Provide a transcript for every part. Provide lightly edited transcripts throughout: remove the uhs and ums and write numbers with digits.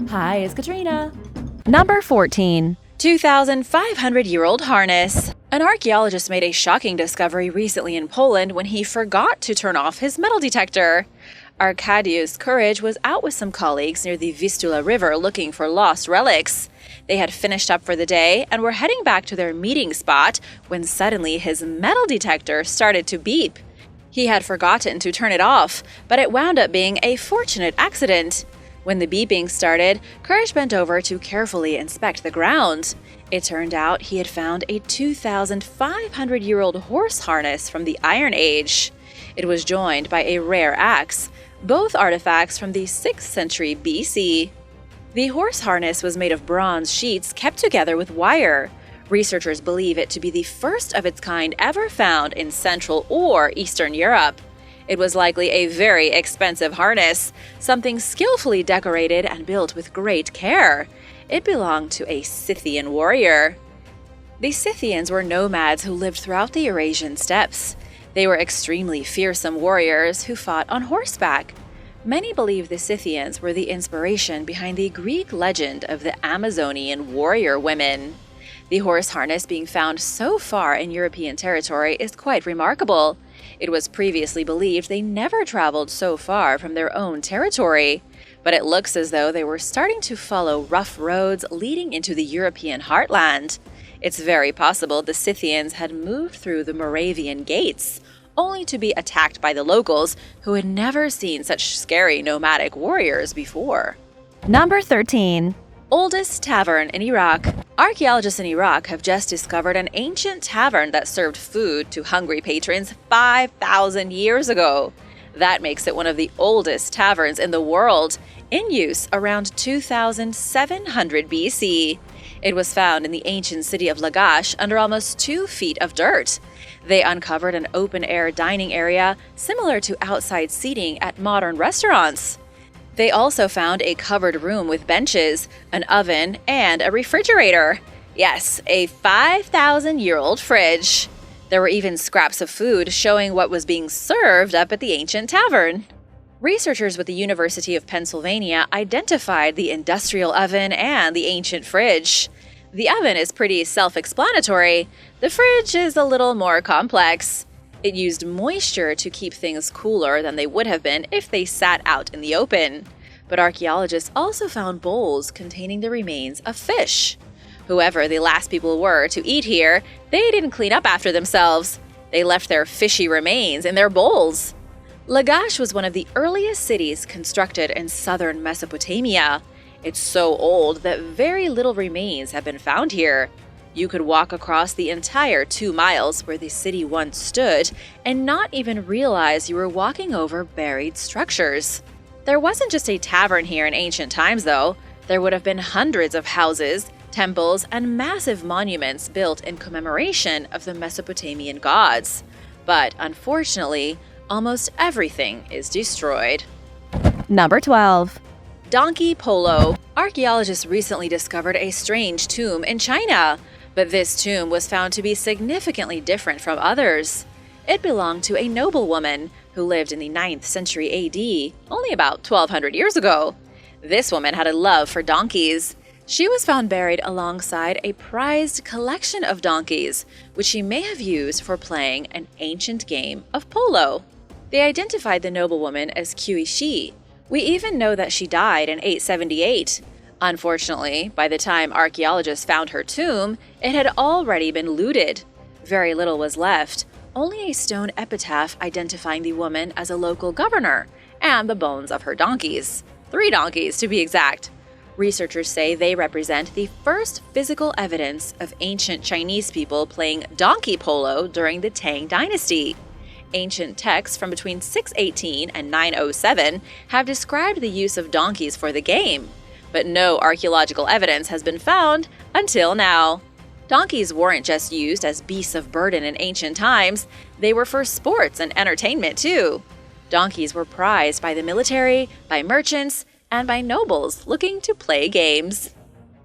Hi, it's Katrina. Number 14. 2,500-year-old harness. An archaeologist made a shocking discovery recently in Poland when he forgot to turn off his metal detector. Arkadiusz Courage was out with some colleagues near the Vistula River looking for lost relics. They had finished up for the day and were heading back to their meeting spot when suddenly his metal detector started to beep. He had forgotten to turn it off, but it wound up being a fortunate accident. When the beeping started, Courage bent over to carefully inspect the ground. It turned out he had found a 2,500-year-old horse harness from the Iron Age. It was joined by a rare axe, both artifacts from the 6th century BC. The horse harness was made of bronze sheets kept together with wire. Researchers believe it to be the first of its kind ever found in Central or Eastern Europe. It was likely a very expensive harness, something skillfully decorated and built with great care. It belonged to a Scythian warrior. The Scythians were nomads who lived throughout the Eurasian steppes. They were extremely fearsome warriors who fought on horseback. Many believe the Scythians were the inspiration behind the Greek legend of the Amazonian warrior women. The horse harness being found so far in European territory is quite remarkable. It was previously believed they never traveled so far from their own territory, but it looks as though they were starting to follow rough roads leading into the European heartland. It's very possible the Scythians had moved through the Moravian gates, only to be attacked by the locals who had never seen such scary nomadic warriors before. Number 13. Oldest tavern in Iraq. Archaeologists in Iraq have just discovered an ancient tavern that served food to hungry patrons 5,000 years ago. That makes it one of the oldest taverns in the world, in use around 2,700 BC. It was found in the ancient city of Lagash under almost 2 feet of dirt. They uncovered an open-air dining area similar to outside seating at modern restaurants. They also found a covered room with benches, an oven, and a refrigerator. Yes, a 5,000-year-old fridge. There were even scraps of food showing what was being served up at the ancient tavern. Researchers with the University of Pennsylvania identified the industrial oven and the ancient fridge. The oven is pretty self-explanatory. The fridge is a little more complex. It used moisture to keep things cooler than they would have been if they sat out in the open. But archaeologists also found bowls containing the remains of fish. Whoever the last people were to eat here, they didn't clean up after themselves. They left their fishy remains in their bowls. Lagash was one of the earliest cities constructed in southern Mesopotamia. It's so old that very little remains have been found here. You could walk across the entire 2 miles where the city once stood and not even realize you were walking over buried structures. There wasn't just a tavern here in ancient times, though. There would have been hundreds of houses, temples, and massive monuments built in commemoration of the Mesopotamian gods. But unfortunately, almost everything is destroyed. Number 12. Donkey Polo. Archaeologists recently discovered a strange tomb in China. But this tomb was found to be significantly different from others. It belonged to a noblewoman who lived in the 9th century AD, only about 1,200 years ago. This woman had a love for donkeys. She was found buried alongside a prized collection of donkeys, which she may have used for playing an ancient game of polo. They identified the noblewoman as Qi Shi. We even know that she died in 878. Unfortunately, by the time archaeologists found her tomb, it had already been looted. Very little was left, only a stone epitaph identifying the woman as a local governor, and the bones of her donkeys. 3 donkeys, to be exact. Researchers say they represent the first physical evidence of ancient Chinese people playing donkey polo during the Tang Dynasty. Ancient texts from between 618 and 907 have described the use of donkeys for the game, but no archaeological evidence has been found until now. Donkeys weren't just used as beasts of burden in ancient times, they were for sports and entertainment too. Donkeys were prized by the military, by merchants, and by nobles looking to play games.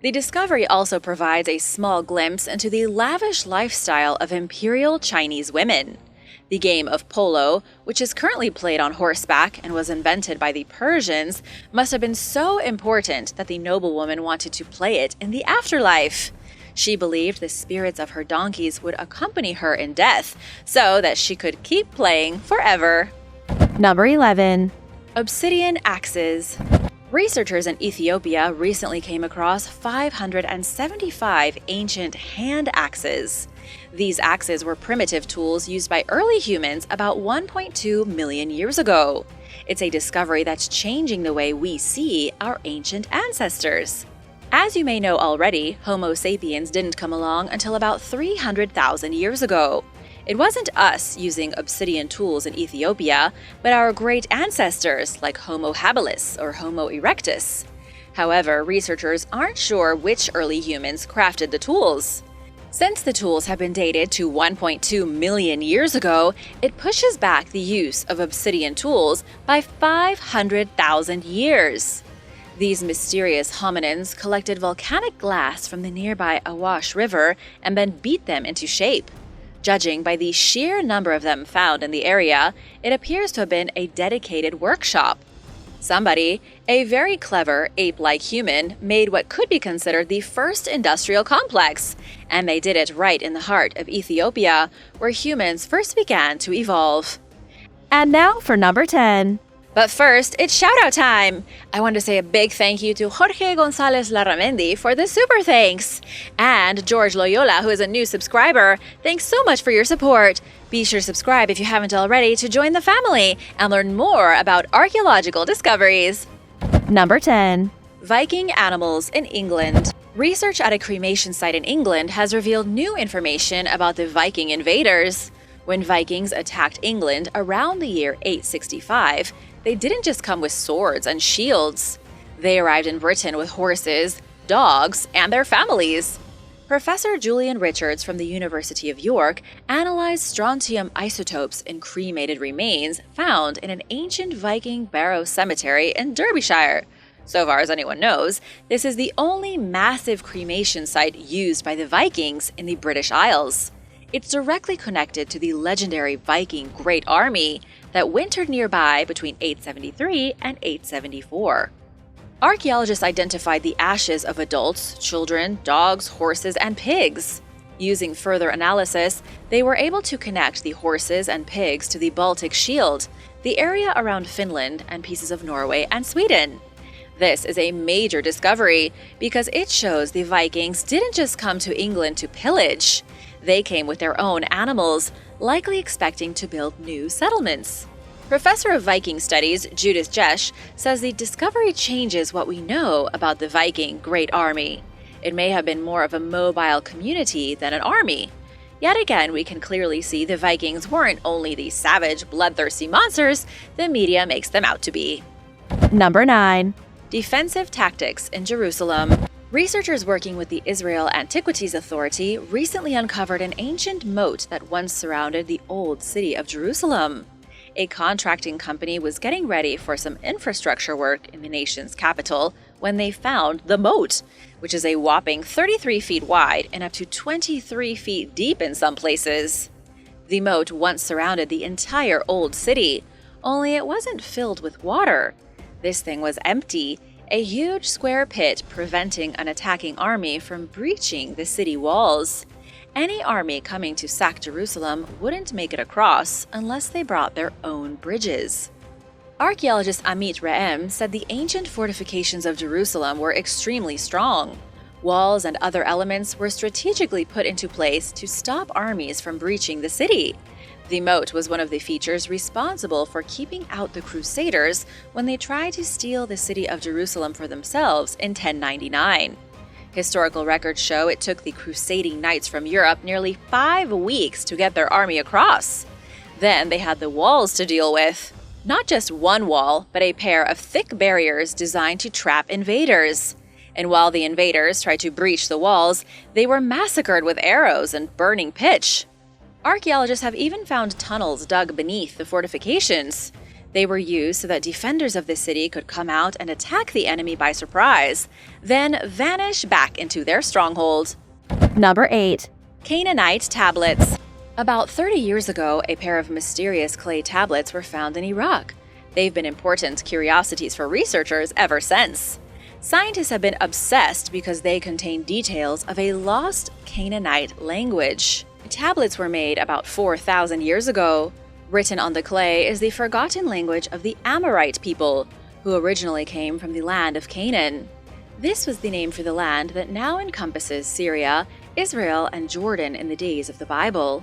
The discovery also provides a small glimpse into the lavish lifestyle of imperial Chinese women. The game of Polo, which is currently played on horseback and was invented by the Persians, must have been so important that the noblewoman wanted to play it in the afterlife. She believed the spirits of her donkeys would accompany her in death, so that she could keep playing forever. Number 11. Obsidian Axes. Researchers in Ethiopia recently came across 575 ancient hand axes. These axes were primitive tools used by early humans about 1.2 million years ago. It's a discovery that's changing the way we see our ancient ancestors. As you may know already, Homo sapiens didn't come along until about 300,000 years ago. It wasn't us using obsidian tools in Ethiopia, but our great ancestors like Homo habilis or Homo erectus. However, researchers aren't sure which early humans crafted the tools. Since the tools have been dated to 1.2 million years ago, it pushes back the use of obsidian tools by 500,000 years. These mysterious hominins collected volcanic glass from the nearby Awash River and then beat them into shape. Judging by the sheer number of them found in the area, it appears to have been a dedicated workshop. Somebody, a very clever ape-like human, made what could be considered the first industrial complex, and they did it right in the heart of Ethiopia, where humans first began to evolve. And now for number 10. But first, it's shout-out time! I want to say a big thank you to Jorge Gonzalez Larramendi for the super thanks! And George Loyola, who is a new subscriber, thanks so much for your support! Be sure to subscribe if you haven't already to join the family and learn more about archaeological discoveries. Number 10. Viking Animals in England. Research at a cremation site in England has revealed new information about the Viking invaders. When Vikings attacked England around the year 865, they didn't just come with swords and shields. They arrived in Britain with horses, dogs, and their families. Professor Julian Richards from the University of York analyzed strontium isotopes in cremated remains found in an ancient Viking barrow cemetery in Derbyshire. So far as anyone knows, this is the only massive cremation site used by the Vikings in the British Isles. It's directly connected to the legendary Viking Great Army that wintered nearby between 873 and 874. Archaeologists identified the ashes of adults, children, dogs, horses, and pigs. Using further analysis, they were able to connect the horses and pigs to the Baltic Shield, the area around Finland and pieces of Norway and Sweden. This is a major discovery because it shows the Vikings didn't just come to England to pillage. They came with their own animals, likely expecting to build new settlements. Professor of Viking Studies Judith Jesch says the discovery changes what we know about the Viking Great Army. It may have been more of a mobile community than an army. Yet again, we can clearly see the Vikings weren't only the savage, bloodthirsty monsters the media makes them out to be. Number 9. Defensive tactics in Jerusalem. Researchers working with the Israel Antiquities Authority recently uncovered an ancient moat that once surrounded the old city of Jerusalem. A contracting company was getting ready for some infrastructure work in the nation's capital when they found the moat, which is a whopping 33 feet wide and up to 23 feet deep in some places. The moat once surrounded the entire old city, only it wasn't filled with water. This thing was empty, a huge square pit preventing an attacking army from breaching the city walls. Any army coming to sack Jerusalem wouldn't make it across unless they brought their own bridges. Archaeologist Amit Re'em said the ancient fortifications of Jerusalem were extremely strong. Walls and other elements were strategically put into place to stop armies from breaching the city. The moat was one of the features responsible for keeping out the Crusaders when they tried to steal the city of Jerusalem for themselves in 1099. Historical records show it took the crusading knights from Europe nearly 5 weeks to get their army across. Then they had the walls to deal with. Not just one wall, but a pair of thick barriers designed to trap invaders. And while the invaders tried to breach the walls, they were massacred with arrows and burning pitch. Archaeologists have even found tunnels dug beneath the fortifications. They were used so that defenders of the city could come out and attack the enemy by surprise, then vanish back into their stronghold. Number 8. Canaanite Tablets. About 30 years ago, a pair of mysterious clay tablets were found in Iraq. They've been important curiosities for researchers ever since. Scientists have been obsessed because they contain details of a lost Canaanite language. The tablets were made about 4,000 years ago. Written on the clay is the forgotten language of the Amorite people, who originally came from the land of Canaan. This was the name for the land that now encompasses Syria, Israel, and Jordan in the days of the Bible.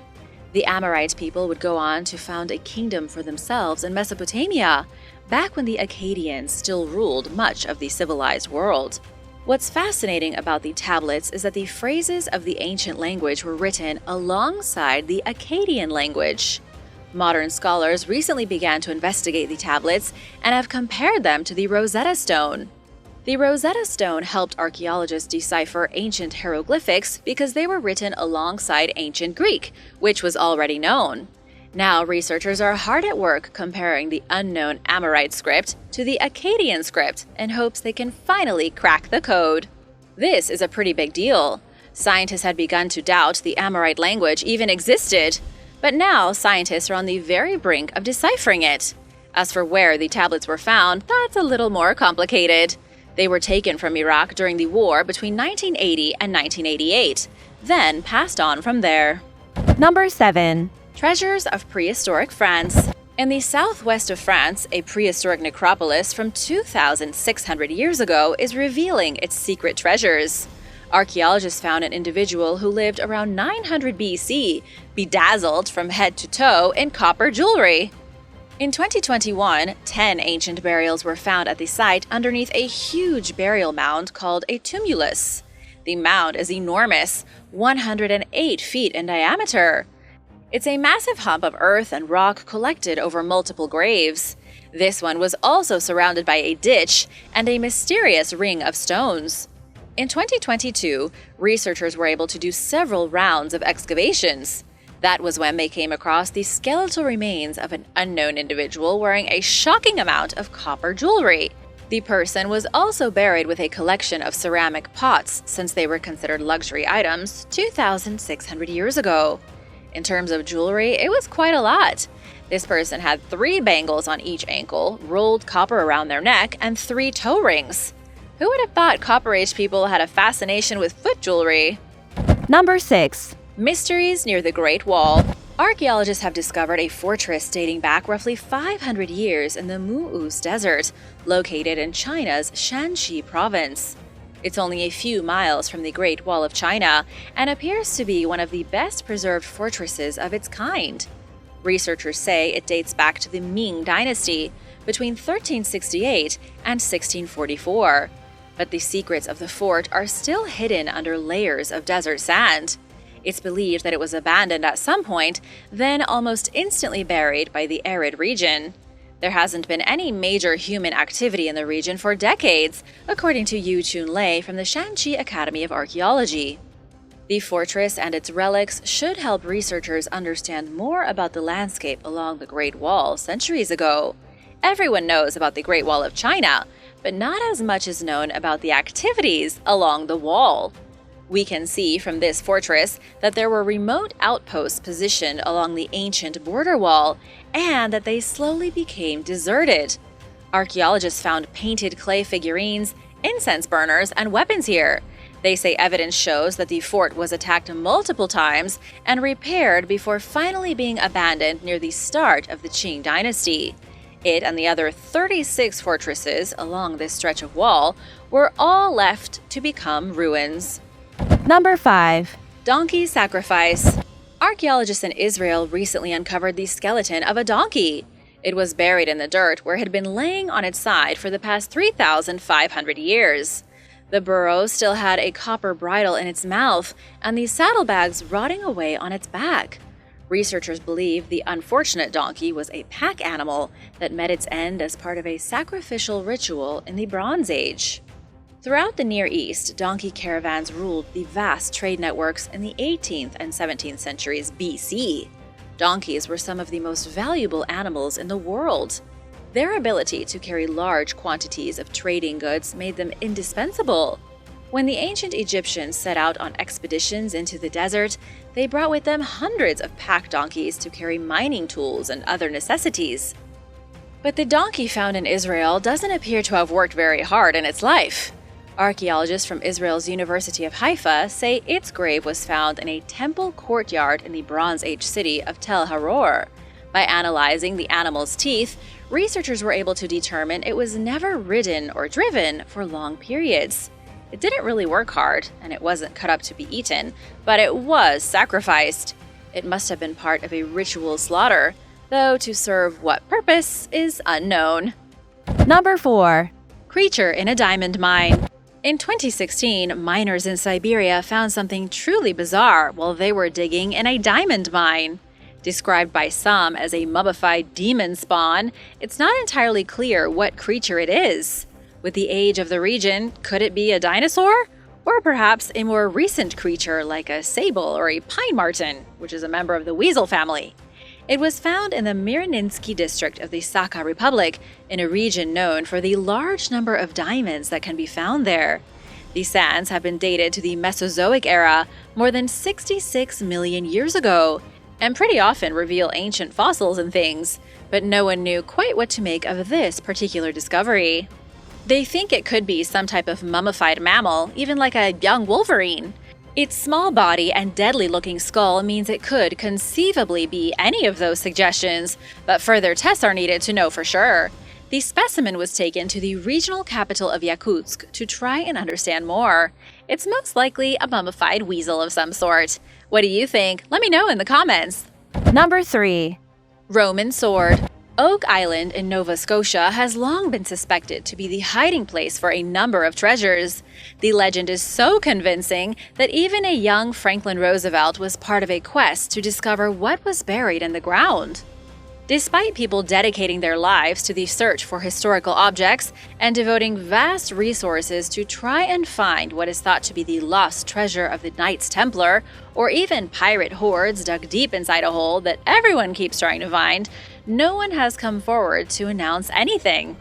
The Amorite people would go on to found a kingdom for themselves in Mesopotamia, back when the Akkadians still ruled much of the civilized world. What's fascinating about the tablets is that the phrases of the ancient language were written alongside the Akkadian language. Modern scholars recently began to investigate the tablets and have compared them to the Rosetta Stone. The Rosetta Stone helped archaeologists decipher ancient hieroglyphics because they were written alongside ancient Greek, which was already known. Now, researchers are hard at work comparing the unknown Amorite script to the Akkadian script in hopes they can finally crack the code. This is a pretty big deal. Scientists had begun to doubt the Amorite language even existed, but now scientists are on the very brink of deciphering it. As for where the tablets were found, that's a little more complicated. They were taken from Iraq during the war between 1980 and 1988, then passed on from there. Number 7. Treasures of prehistoric France. In the southwest of France, a prehistoric necropolis from 2,600 years ago is revealing its secret treasures. Archaeologists found an individual who lived around 900 BC, bedazzled from head to toe in copper jewelry. In 2021, 10 ancient burials were found at the site underneath a huge burial mound called a tumulus. The mound is enormous, 108 feet in diameter. It's a massive hump of earth and rock collected over multiple graves. This one was also surrounded by a ditch and a mysterious ring of stones. In 2022, researchers were able to do several rounds of excavations. That was when they came across the skeletal remains of an unknown individual wearing a shocking amount of copper jewelry. The person was also buried with a collection of ceramic pots, since they were considered luxury items 2,600 years ago. In terms of jewelry, it was quite a lot. This person had 3 bangles on each ankle, rolled copper around their neck, and 3 toe rings. Who would have thought Copper Age people had a fascination with foot jewelry? Number 6. Mysteries near the Great Wall. Archaeologists have discovered a fortress dating back roughly 500 years in the Mu'uz Desert, located in China's Shanxi province. It's only a few miles from the Great Wall of China and appears to be one of the best preserved fortresses of its kind. Researchers say it dates back to the Ming Dynasty, between 1368 and 1644. But the secrets of the fort are still hidden under layers of desert sand. It's believed that it was abandoned at some point, then almost instantly buried by the arid region. There hasn't been any major human activity in the region for decades, according to Yu Chun Lei from the Shanxi Academy of Archaeology. The fortress and its relics should help researchers understand more about the landscape along the Great Wall centuries ago. Everyone knows about the Great Wall of China, but not as much is known about the activities along the wall. We can see from this fortress that there were remote outposts positioned along the ancient border wall and that they slowly became deserted. Archaeologists found painted clay figurines, incense burners, and weapons here. They say evidence shows that the fort was attacked multiple times and repaired before finally being abandoned near the start of the Qing dynasty. It and the other 36 fortresses along this stretch of wall were all left to become ruins. Number 5. Donkey sacrifice. Archaeologists in Israel recently uncovered the skeleton of a donkey. It was buried in the dirt where it had been laying on its side for the past 3,500 years. The burro still had a copper bridle in its mouth and the saddlebags rotting away on its back. Researchers believe the unfortunate donkey was a pack animal that met its end as part of a sacrificial ritual in the Bronze Age. Throughout the Near East, donkey caravans ruled the vast trade networks in the 18th and 17th centuries BC. Donkeys were some of the most valuable animals in the world. Their ability to carry large quantities of trading goods made them indispensable. When the ancient Egyptians set out on expeditions into the desert, they brought with them hundreds of pack donkeys to carry mining tools and other necessities. But the donkey found in Israel doesn't appear to have worked very hard in its life. Archaeologists from Israel's University of Haifa say its grave was found in a temple courtyard in the Bronze Age city of Tel Haror. By analyzing the animal's teeth, researchers were able to determine it was never ridden or driven for long periods. It didn't really work hard, and it wasn't cut up to be eaten, but it was sacrificed. It must have been part of a ritual slaughter, though to serve what purpose is unknown. Number 4. Creature in a diamond mine. In 2016, miners in Siberia found something truly bizarre while they were digging in a diamond mine. Described by some as a mummified demon spawn, it's not entirely clear what creature it is. With the age of the region, could it be a dinosaur? Or perhaps a more recent creature like a sable or a pine marten, which is a member of the weasel family. It was found in the Mirninsky district of the Sakha Republic, in a region known for the large number of diamonds that can be found there. The sands have been dated to the Mesozoic era, more than 66 million years ago, and pretty often reveal ancient fossils and things, but no one knew quite what to make of this particular discovery. They think it could be some type of mummified mammal, even like a young wolverine. Its small body and deadly-looking skull means it could conceivably be any of those suggestions, but further tests are needed to know for sure. The specimen was taken to the regional capital of Yakutsk to try and understand more. It's most likely a mummified weasel of some sort. What do you think? Let me know in the comments. Number 3. Roman sword. Oak Island in Nova Scotia has long been suspected to be the hiding place for a number of treasures. The legend is so convincing that even a young Franklin Roosevelt was part of a quest to discover what was buried in the ground. Despite people dedicating their lives to the search for historical objects and devoting vast resources to try and find what is thought to be the lost treasure of the Knights Templar, or even pirate hordes dug deep inside a hole that everyone keeps trying to find, no one has come forward to announce anything.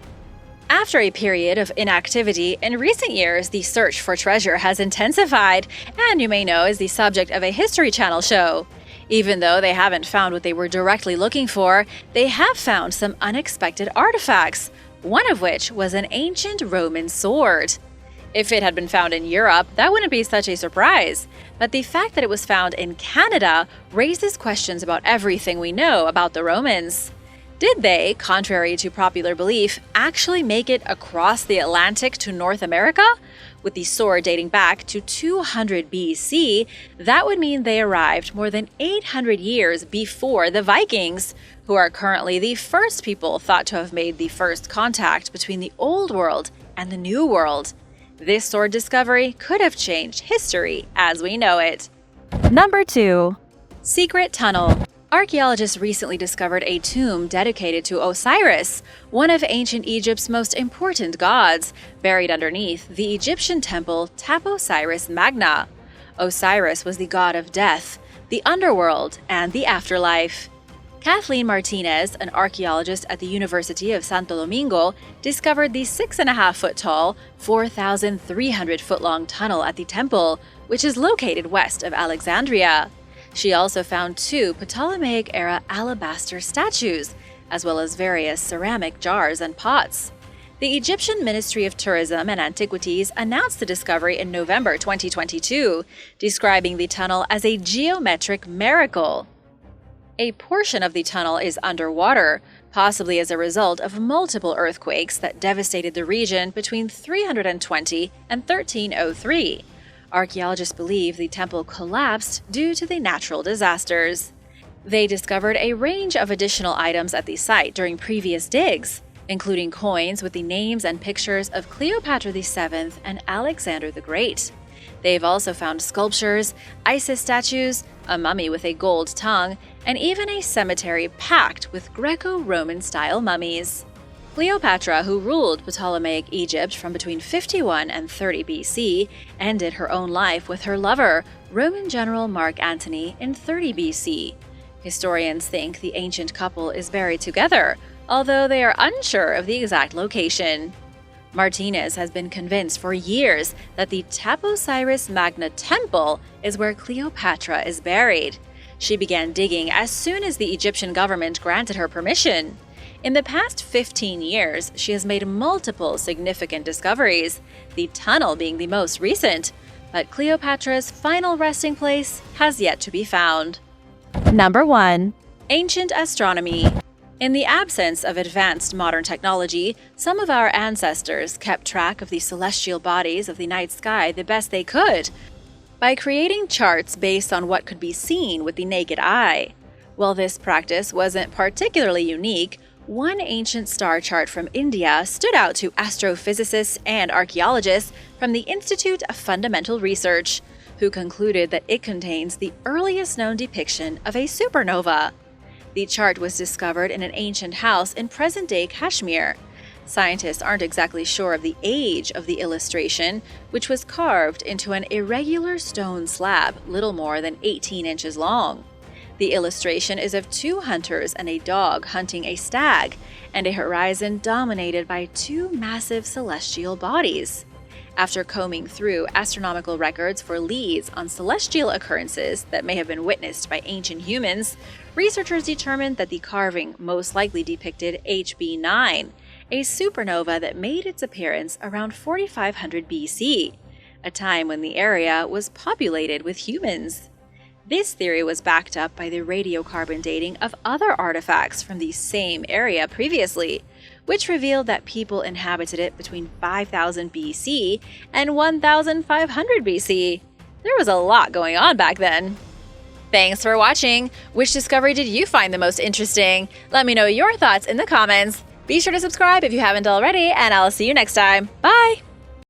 After a period of inactivity, in recent years the search for treasure has intensified, and you may know is the subject of a History Channel show. Even though they haven't found what they were directly looking for, they have found some unexpected artifacts, one of which was an ancient Roman sword. If it had been found in Europe, that wouldn't be such a surprise, but the fact that it was found in Canada raises questions about everything we know about the Romans. Did they, contrary to popular belief, actually make it across the Atlantic to North America? With the sword dating back to 200 BC, that would mean they arrived more than 800 years before the Vikings, who are currently the first people thought to have made the first contact between the Old World and the New World. This sword discovery could have changed history as we know it. Number 2. Secret tunnel. Archaeologists recently discovered a tomb dedicated to Osiris, one of ancient Egypt's most important gods, buried underneath the Egyptian temple Osiris Magna. Osiris was the god of death, the underworld, and the afterlife. Kathleen Martinez, an archaeologist at the University of Santo Domingo, discovered the 6.5-foot-tall, 4,300-foot-long tunnel at the temple, which is located west of Alexandria. She also found 2 Ptolemaic-era alabaster statues, as well as various ceramic jars and pots. The Egyptian Ministry of Tourism and Antiquities announced the discovery in November 2022, describing the tunnel as a geometric miracle. A portion of the tunnel is underwater, possibly as a result of multiple earthquakes that devastated the region between 320 and 1303. Archaeologists believe the temple collapsed due to the natural disasters. They discovered a range of additional items at the site during previous digs, including coins with the names and pictures of Cleopatra VII and Alexander the Great. They've also found sculptures, Isis statues, a mummy with a gold tongue, and even a cemetery packed with Greco-Roman style mummies. Cleopatra, who ruled Ptolemaic Egypt from between 51 and 30 BC, ended her own life with her lover, Roman general Mark Antony, in 30 BC. Historians think the ancient couple is buried together, although they are unsure of the exact location. Martinez has been convinced for years that the Taposiris Magna Temple is where Cleopatra is buried. She began digging as soon as the Egyptian government granted her permission. In the past 15 years, she has made multiple significant discoveries, the tunnel being the most recent, but Cleopatra's final resting place has yet to be found. Number 1. Ancient astronomy. In the absence of advanced modern technology, some of our ancestors kept track of the celestial bodies of the night sky the best they could, by creating charts based on what could be seen with the naked eye. While this practice wasn't particularly unique, one ancient star chart from India stood out to astrophysicists and archaeologists from the Institute of Fundamental Research, who concluded that it contains the earliest known depiction of a supernova. The chart was discovered in an ancient house in present-day Kashmir. Scientists aren't exactly sure of the age of the illustration, which was carved into an irregular stone slab little more than 18 inches long. The illustration is of two hunters and a dog hunting a stag, and a horizon dominated by two massive celestial bodies. After combing through astronomical records for leads on celestial occurrences that may have been witnessed by ancient humans, researchers determined that the carving most likely depicted HB9, a supernova that made its appearance around 4500 BC, a time when the area was populated with humans. This theory was backed up by the radiocarbon dating of other artifacts from the same area previously, which revealed that people inhabited it between 5000 BC and 1500 BC. There was a lot going on back then. Thanks for watching! Which discovery did you find the most interesting? Let me know your thoughts in the comments. Be sure to subscribe if you haven't already, and I'll see you next time. Bye!